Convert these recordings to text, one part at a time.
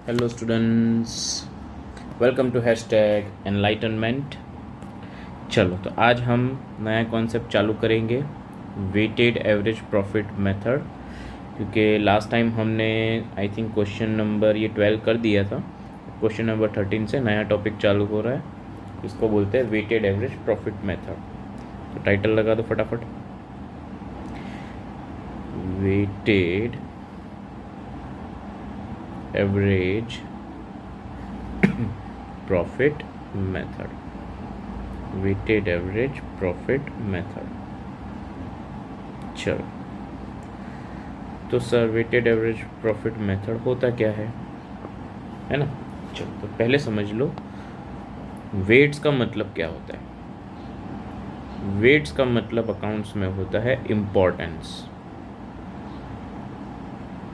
Hello students, welcome to hashtag enlightenment. चलो तो आज हम नया कॉन्सेप्ट चालू करेंगे, वेटेड एवरेज प्रॉफिट मेथड। क्योंकि लास्ट टाइम हमने आई थिंक क्वेश्चन नंबर 12 कर दिया था। क्वेश्चन नंबर 13 से नया टॉपिक चालू हो रहा है, इसको बोलते हैं वेटेड एवरेज प्रॉफिट मेथड। तो टाइटल लगा दो फटाफट, weighted average profit method, weighted average profit method. चलो तो sir weighted average profit method होता क्या है ना। चलो तो पहले समझ लो वेट्स का मतलब क्या होता है। वेट्स का मतलब अकाउंट्स में होता है इम्पोर्टेंस,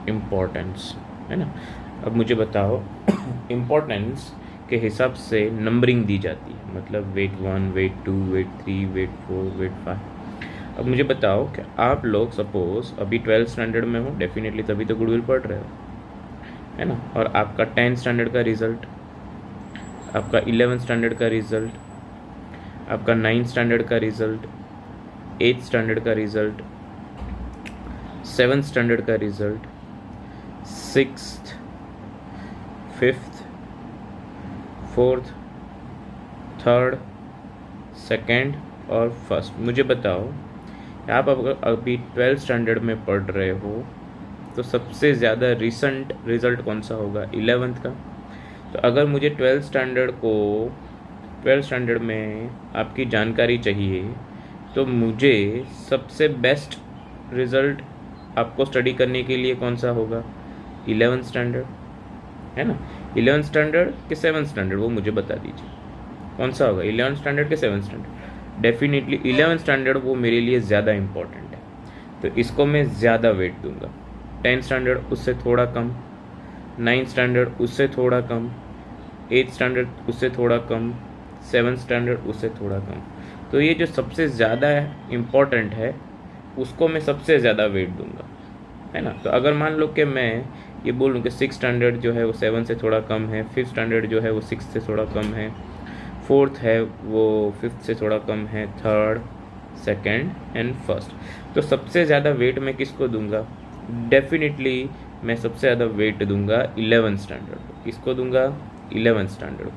इम्पोर्टेंस है ना। अब मुझे बताओ इम्पोर्टेंस के हिसाब से नंबरिंग दी जाती है, मतलब weight 1, weight 2, weight 3, weight 4, weight 5। अब मुझे बताओ कि आप लोग सपोज अभी 12th स्टैंडर्ड में हो, डेफिनेटली तभी तो गुडविल पढ़ रहे हो, है ना। और आपका 10th स्टैंडर्ड का रिजल्ट, आपका 11th स्टैंडर्ड का रिजल्ट, आपका 9th स्टैंडर्ड का रिजल्ट, 8th स्टैंडर्ड का रिजल्ट, 7th स्टैंडर्ड का result, 6th, 5th, 4th, 3rd, 2nd और 1st। मुझे बताओ आप अभी 12th स्टैंडर्ड में पढ़ रहे हो तो सबसे ज़्यादा रिसेंट रिज़ल्ट कौन सा होगा? 11th का। तो अगर मुझे 12th स्टैंडर्ड में आपकी जानकारी चाहिए तो मुझे सबसे बेस्ट रिज़ल्ट आपको स्टडी करने के लिए कौन सा होगा? 11th स्टैंडर्ड, है ना। 11th स्टैंडर्ड के 7th स्टैंडर्ड, वो मुझे बता दीजिए कौन सा होगा? 11th स्टैंडर्ड के 7th standard. Definitely 11th standard वो मेरे लिए ज़्यादा इंपॉर्टेंट है, तो इसको मैं ज़्यादा वेट दूंगा। 10th स्टैंडर्ड उससे थोड़ा कम, 9th स्टैंडर्ड उससे थोड़ा कम, 8th स्टैंडर्ड उससे थोड़ा कम, 7th स्टैंडर्ड उससे थोड़ा कम। तो ये जो सबसे ज़्यादा इम्पॉर्टेंट है उसको मैं सबसे ज़्यादा वेट दूंगा, है ना। तो अगर मान लो कि मैं ये बोलूँ कि 6th स्टैंडर्ड जो है वो 7 से थोड़ा कम है, 5th स्टैंडर्ड जो है वो 6 से थोड़ा कम है, 4th है वो 5th से थोड़ा कम है, 3rd, 2nd एंड 1st। तो सबसे ज़्यादा वेट मैं किसको दूंगा? डेफिनेटली मैं सबसे ज़्यादा वेट दूंगा 11th स्टैंडर्ड को। किसको दूंगा? 11th स्टैंडर्ड को।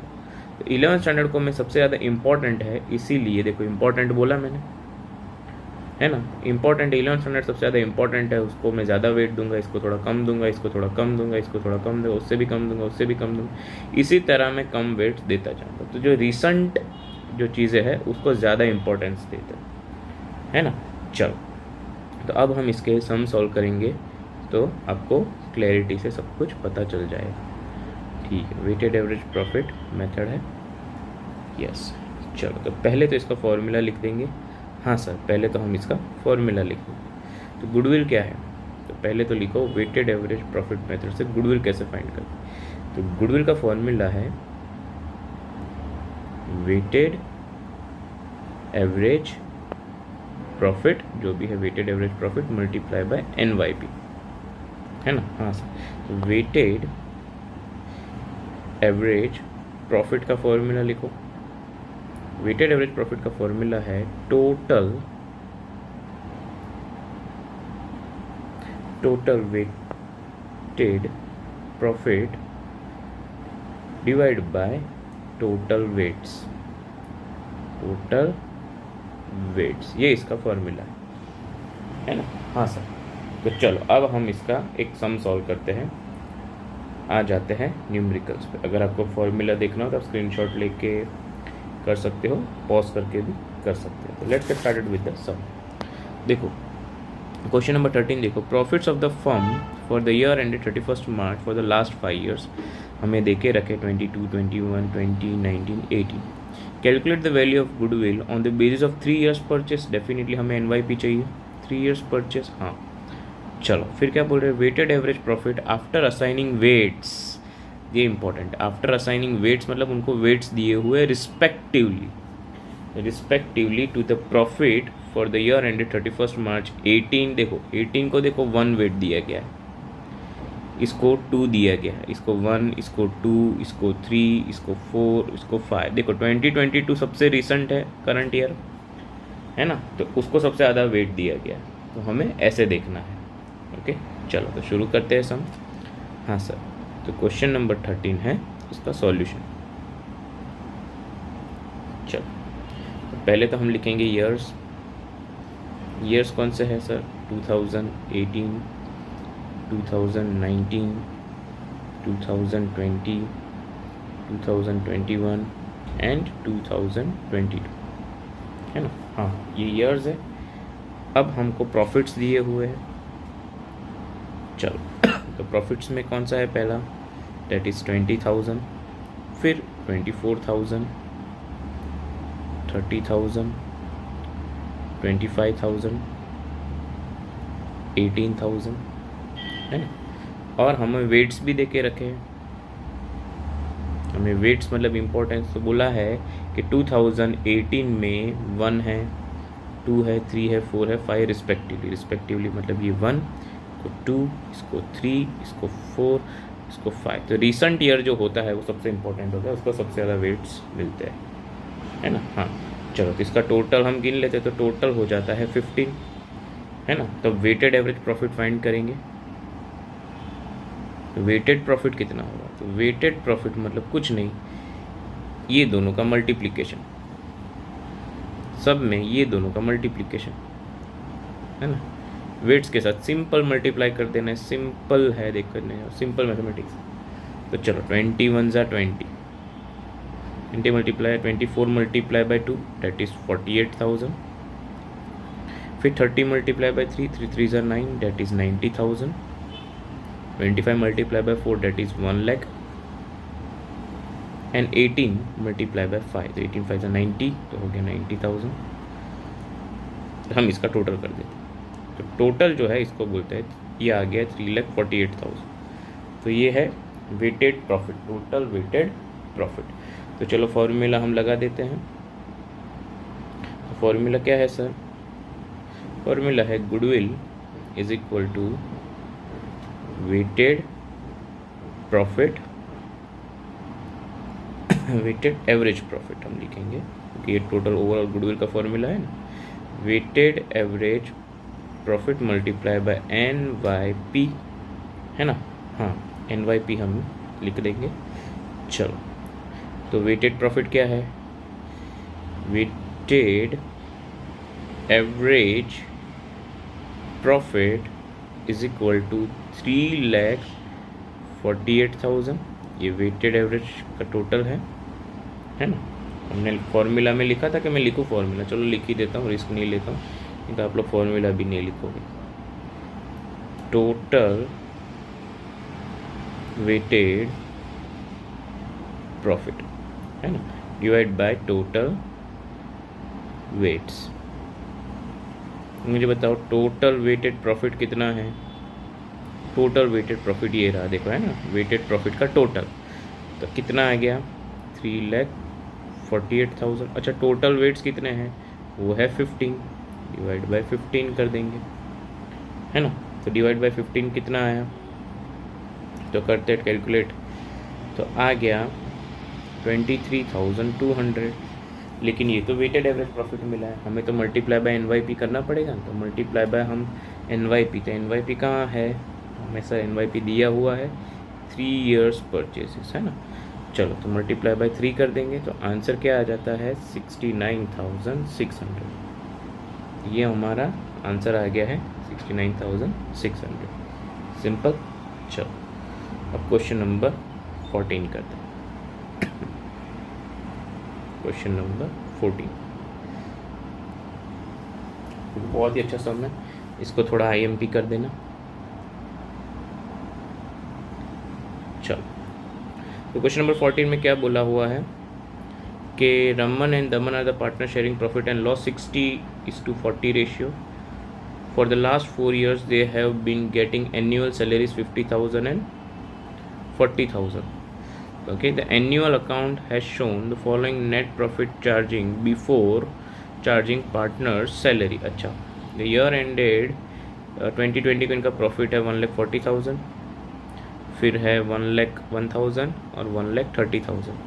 तो 11th स्टैंडर्ड को मैं सबसे ज़्यादा इम्पॉर्टेंट है, इसीलिए देखो इम्पॉर्टेंट बोला मैंने, है ना। इंपॉर्टेंट 11th स्टैंडर्ड सबसे ज़्यादा इंपॉर्टेंट है, उसको मैं ज़्यादा वेट दूंगा, इसको थोड़ा कम दूंगा, इसको थोड़ा कम दूंगा, इसको थोड़ा कम दूंगा, उससे भी कम दूंगा, उससे भी कम दूंगा। इसी तरह मैं कम वेट देता जाऊँगा। तो जो रिसेंट जो चीज़ें हैं उसको ज़्यादा इंपॉर्टेंस देते हैं, है ना। चलो तो अब हम इसके सम सॉल्व करेंगे तो आपको क्लैरिटी से सब कुछ पता चल जाएगा। ठीक है, वेटेड एवरेज प्रॉफिट मेथड है, यस। चलो तो पहले तो इसका फॉर्मूला लिख देंगे। हाँ सर, पहले तो हम इसका फॉर्मूला लिख देंगे। तो गुडविल क्या है? तो पहले तो लिखो वेटेड एवरेज प्रॉफिट मेथड से गुडविल कैसे फाइंड करते। तो गुडविल का फॉर्मूला है वेटेड एवरेज प्रॉफिट, जो भी है weighted average profit multiply by NYP, है ना। हाँ सर, तो वेटेड एवरेज प्रॉफिट का फॉर्मूला लिखो। वेटेड एवरेज प्रॉफिट का फॉर्मूला है total weighted profit divide by total weights, ये इसका फॉर्मूला है ना। हाँ सर, तो चलो अब हम इसका एक सम सॉल्व करते हैं। आ जाते हैं न्यूमेरिकल्स पे। अगर आपको फॉर्मूला देखना हो तो आप स्क्रीनशॉट लेके कर सकते हो, पॉज करके भी कर सकते हो। तो let's get started with the sum. देखो क्वेश्चन नंबर 13 देखो, profits of the firm for the year ended 31st March for the last 5 years हमें देके रखे 22, 21, 20, 19, 18। Calculate the value of goodwill on the basis of 3 years purchase. Definitely हमें NYP चाहिए, 3 years purchase. हाँ चलो फिर क्या बोल रहे हैं? Weighted average profit after assigning weights, ये इंपॉर्टेंट। आफ्टर असाइनिंग वेट्स मतलब उनको वेट्स दिए हुए respectively to the profit for the year ended 31st March 18। देखो 18 को देखो 1 वेट दिया गया है, इसको 2 दिया गया है, इसको 1, इसको 2, इसको 3, इसको 4, इसको 5। देखो 2022 सबसे रिसेंट है करंट ईयर, है ना, तो उसको सबसे ज़्यादा वेट दिया गया है, तो हमें ऐसे देखना है। ओके, चलो तो शुरू करते हैं सम। हाँ सर, तो क्वेश्चन नंबर 13 है इसका सॉल्यूशन। चलो तो पहले तो हम लिखेंगे ईयर्स। ईयर्स कौन से है सर? 2018, 2019, 2020, 2021 एंड 2022, है ना। हाँ, ये ईयर्स है। अब हमको प्रॉफिट्स दिए हुए हैं। चलो तो प्रॉफिट्स में कौन सा है? पहला डेट इज़ 20,000, फिर 24,000, 30,000, 25,000, 18,000, है ना। और हमें वेट्स भी दे के रखे हैं। हमें वेट्स मतलब इम्पोर्टेंस तो बोला है कि 2018 में 1 है, 2 है, 3 है, 4 है, 5 रिस्पेक्टिवली मतलब ये 1 को 2, इसको 3, इसको 4, इसको 5। तो रिसेंट ईयर जो होता है वो सबसे इम्पोर्टेंट होता है, उसको सबसे ज़्यादा वेट्स मिलते हैं, है ना। हाँ चलो, तो इसका टोटल हम गिन लेते हैं, तो टोटल हो जाता है 15, है ना। तो वेटेड एवरेज प्रॉफिट फाइंड करेंगे, तो वेटेड प्रॉफिट कितना होगा? तो वेटेड प्रॉफिट मतलब कुछ नहीं, ये दोनों का मल्टीप्लिकेशन, सब में ये दोनों का मल्टीप्लिकेशन, है ना। वेट्स के साथ सिंपल मल्टीप्लाई कर देना है, सिंपल है, देखो सिंपल मैथमेटिक्स। तो चलो 21 ज़ा 20, 20 multiply 24 multiply by 2 that is 48,000, फिर 30 मल्टीप्लाई बाई 3, 3 3 ज़ा 9 that is 90,000, 25 multiply by 4 that is 1 lakh, and 18 multiply by 5, तो 18 5 ज़ा 90, तो हो गया 90,000। हम इसका टोटल कर देते हैं, तो टोटल जो है इसको बोलते हैं, ये आ गया 3,48,000। तो ये है weighted profit, total weighted profit. तो चलो फॉर्मूला हम लगा देते हैं। तो फॉर्मूला क्या है सर? फॉर्मूला है goodwill is equal to weighted profit, weighted average profit हम लिखेंगे, क्योंकि ये टोटल ओवरऑल गुडविल का फॉर्मूला है ना। Weighted average profit multiply by NYP, है ना। हाँ, NYP हम लिख देंगे। चलो, तो वेटेड प्रॉफिट क्या है? Weighted average profit is equal to 3,48,000। ये वेटेड एवरेज का टोटल है ना। हमने फॉर्मूला में लिखा था कि मैं लिखूँ फॉर्मूला, चलो लिख ही देता हूँ, रिस्क नहीं लेता हूँ, नहीं तो आप लोग फॉर्मूला भी नहीं लिखोगे। टोटल वेटेड प्रॉफिट, है ना, डिवाइड बाय टोटल वेट्स। मुझे बताओ टोटल वेटेड प्रॉफिट कितना है? टोटल वेटेड प्रॉफिट ये रहा, देखो, है ना, वेटेड प्रॉफिट का टोटल, तो कितना आ गया? 3,48,000। अच्छा, टोटल वेट्स कितने हैं? वो है 15, डिवाइड बाय 15 कर देंगे, है ना। तो डिवाइड बाय 15 कितना आया? तो करते कैलकुलेट, तो आ गया 23,200। लेकिन ये तो वेटेड एवरेज प्रॉफिट मिला है, हमें तो मल्टीप्लाई बाय NYP करना पड़ेगा। तो मल्टीप्लाई बाय हम NYP, तो NYP कहाँ है? हमें सर NYP दिया हुआ है 3 years परचेसेस, है ना। चलो, तो मल्टीप्लाई बाय 3 कर देंगे, तो आंसर क्या आ जाता है? 69,600। ये हमारा आंसर आ गया है 69,600। सिंपल। चलो, अब क्वेश्चन नंबर 14 करते हैं। क्वेश्चन नंबर 14 बहुत ही अच्छा सम है, इसको थोड़ा IMP कर देना। चलो, तो क्वेश्चन नंबर 14 में क्या बोला हुआ है कि Raman and Daman are the partner sharing profit and loss 60:40 ratio. For the last 4 years, they have been getting annual salaries 50,000 and 40,000. Okay, the annual account has shown the following net profit charging before charging partners salary. अच्छा, the year ended 2020 को इनका profit है 1,40,000, फिर है 1,01,000 और 1,30,000.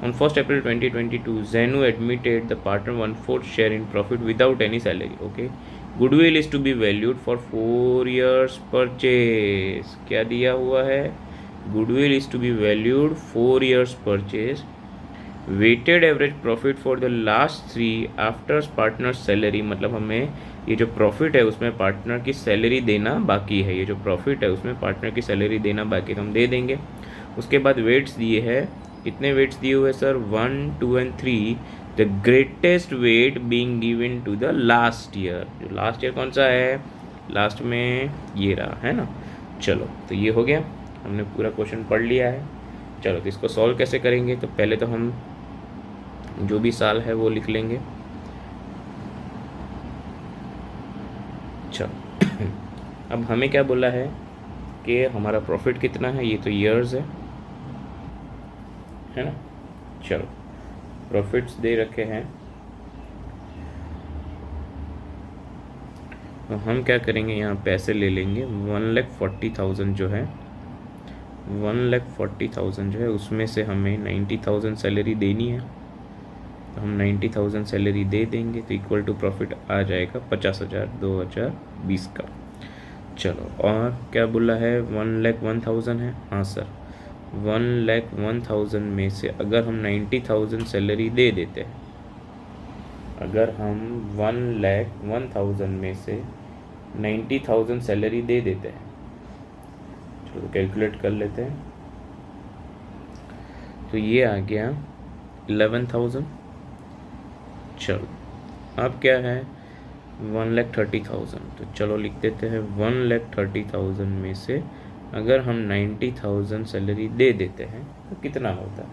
On 1st April 2022, Zenu admitted the partner 1/4 share in profit without any salary. Okay. Goodwill is to be valued for 4 years purchase. क्या दिया हुआ है? Goodwill is to be valued 4 years purchase. Weighted average profit for the last 3 after partner salary. मतलब हमें ये जो profit है उसमें पार्टनर की सैलरी देना बाकी है. ये जो प्रॉफिट है उसमें पार्टनर की सैलरी देना बाकी है, तो हम दे देंगे. उसके बाद वेट्स दिए हैं. कितने वेट्स दिए हुए sir? 1, 2 and 3. The greatest weight being given to the last year. जो लास्ट ईयर कौन सा है? लास्ट में ये रहा है ना. चलो, तो ये हो गया, हमने पूरा क्वेश्चन पढ़ लिया है. चलो, तो इसको सॉल्व कैसे करेंगे? तो पहले तो हम जो भी साल है वो लिख लेंगे. चलो, अब हमें क्या बोला है कि हमारा प्रॉफिट कितना है. ये तो ईयर्स है ना. चलो, प्रॉफिट्स दे रखे हैं, तो हम क्या करेंगे, यहाँ पैसे ले लेंगे. 1,40,000 जो है, 1,40,000 जो है उसमें से हमें 90,000 सैलरी देनी है. तो हम 90,000 सैलरी दे देंगे, तो इक्वल टू प्रॉफिट आ जाएगा 50,000 2020 का. चलो, और क्या बोला है? 1,01,000 है. हाँ सर, 1,01,000 में से अगर हम 90,000 सैलरी दे देते हैं, अगर हम 1,01,000 में से 90,000 सैलरी दे देते हैं, चलो कैलकुलेट कर लेते हैं. तो ये आ गया 11,000. चलो, अब क्या है? 1,30,000. तो चलो लिख देते हैं 1,30,000 में से अगर हम 90,000 सैलरी दे देते हैं तो कितना होता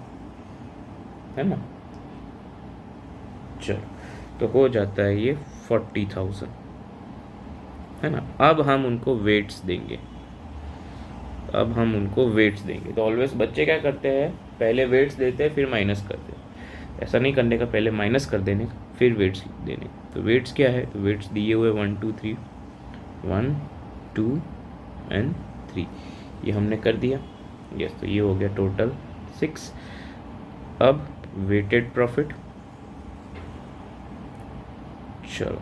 है ना. चलो, तो हो जाता है ये 40,000 है ना. अब हम उनको वेट्स देंगे. तो ऑलवेज बच्चे क्या करते हैं, पहले वेट्स देते हैं फिर माइनस करते हैं. ऐसा नहीं करने का, पहले माइनस कर देने का फिर वेट्स देने. तो वेट्स क्या है? तो वेट्स दिए हुए 1, 2, 3, 1, 2 एंड 3. ये हमने कर दिया. यस, तो ये हो गया टोटल 6. अब वेटेड प्रॉफिट, चलो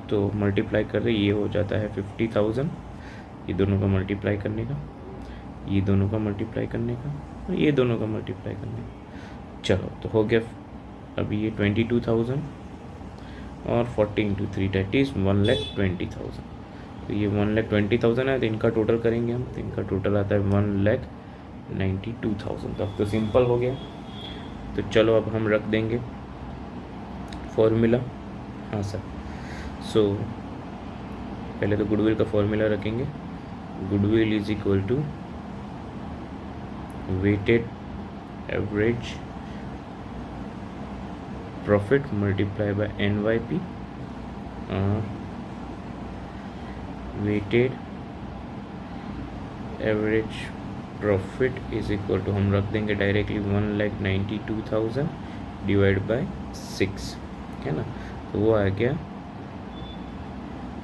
तो मल्टीप्लाई कर रहे, ये हो जाता है 50,000. ये दोनों का मल्टीप्लाई करने का, ये दोनों का मल्टीप्लाई करने का, और ये दोनों का मल्टीप्लाई करने का. चलो, तो हो गया अभी ये 22,000 और 40 × 3 डेट इज़ 1,20,000. तो ये 1,20,000 है, तो इनका टोटल करेंगे हम, तो इनका टोटल आता है 1,92,000. तो अब तो सिंपल हो गया. तो चलो, अब हम रख देंगे फॉर्मूला. हाँ सर, सो पहले तो गुडविल का फॉर्मूला रखेंगे. Goodwill is equal to weighted average profit multiply by NYP. Weighted average profit is equal to, हम रख देंगे डायरेक्टली 1,92,000 डिवाइड बाय 6 है ना. तो वो आ गया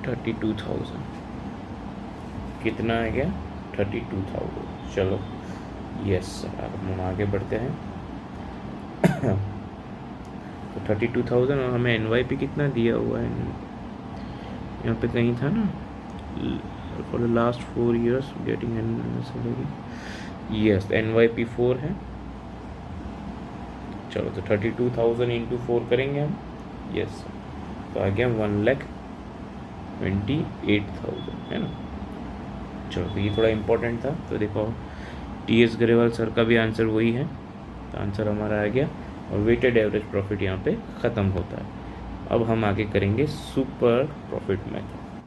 32,000. कितना आ गया? 32,000. चलो, यस सर, अब हम आगे बढ़ते हैं. तो 32,000 और हमें NYP कितना दिया हुआ है? यहाँ पे कहीं था ना, for the last 4 years getting salary. Yes, NYP 4 है. चलो, तो 32,000 इंटू 4 करेंगे हम. यस, तो आ गया 1,28,000 है ना. चलो, तो ये थोड़ा इम्पोर्टेंट था. तो देखो, TS गरेवाल सर का भी आंसर वही है. तो आंसर हमारा आ गया, और वेटेड एवरेज प्रॉफिट यहाँ पे ख़त्म होता है. अब हम आगे करेंगे सुपर प्रॉफिट मेथड.